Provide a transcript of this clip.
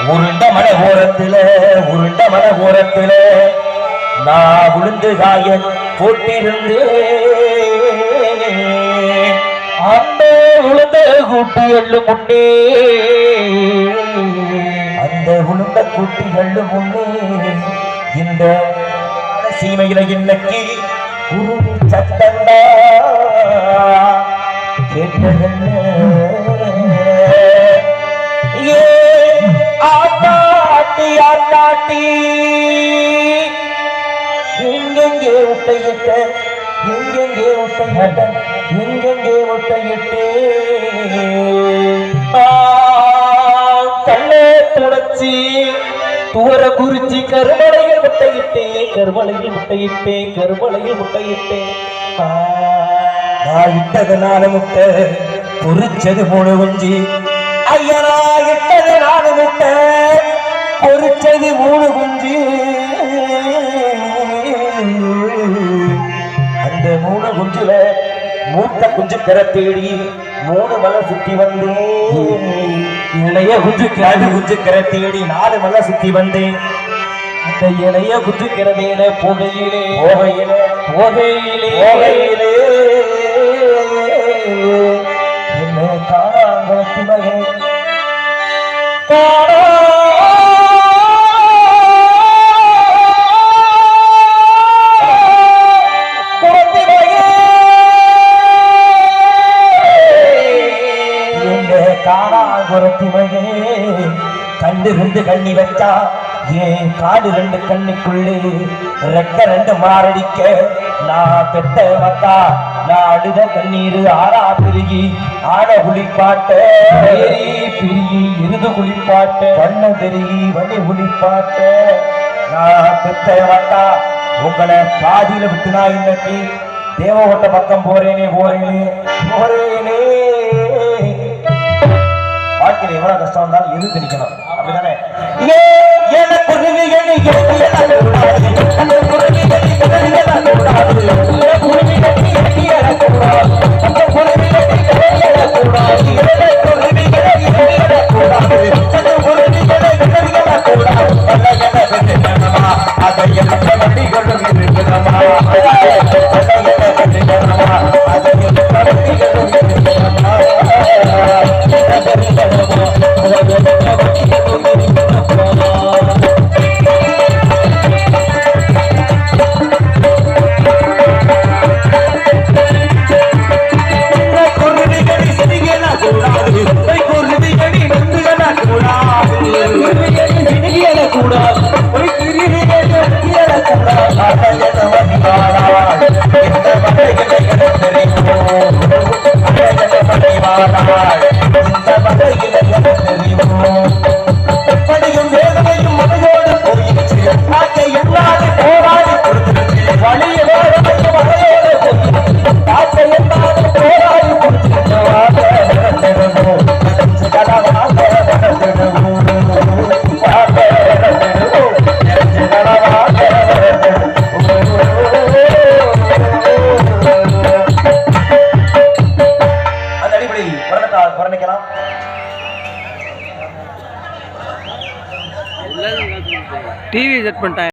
உருண்ட மன ஓரத்துல நான் உளுந்து காய போட்டிருந்து அந்த உளுந்த கூட்டி எள்ளு முன்னே அந்த உளுந்த கூட்டி எள்ளு முன்னே இந்த சீமையில இன்னைக்கு குருவி சத்தந்தா கேட்டதென்ன ஆட்டாட்டி எங்கெங்கே முட்டையிட்ட கண்ணே துடைச்சி துவர குறிச்சி கருவளையில் முட்டையிட்டேன் நான் இட்டதுனால முட்டை பொறிச்சது 3 குஞ்சு ஐயனா இட்டதுனால முட்டை பொறிச்சது 3 குஞ்சு அந்த 3 குஞ்சுல மூத்த குஞ்சு கரத்தேடி 3 மலை சுத்தி வந்தேன் இளைய குஞ்சு கரத்தேடி 4 மலை சுத்தி வந்தேன் அந்த இளைய குஞ்சு கரதேன போகையிலே என்ன காணாங்கத்தி மகே கண்டு கண்ணி வச்சா ஏன் காடு 2 கண்ணுக்குள்ளே ரெக்க 2 மாரடிக்க நான் பெத்த வந்தா நான் அழுத கண்ணீர் ஆறா பிரிகி ஆட குளிப்பாட்ட பிரிகி இருது குளிப்பாட்ட வண்ண பெருகி வண்ணி குளிப்பாட்ட நான் பெத்த வந்தா உங்களை பாதியில விட்டு நான் இன்னைக்கு தேவகோட்டை பக்கம் போறேனே வாழ்க்கையில் எவ்வளவு கஷ்டம் வந்தாலும் எதிர்த்து நிக்கணும் அப்படிதானே டிவி செட் பண்ணிட்டேன்.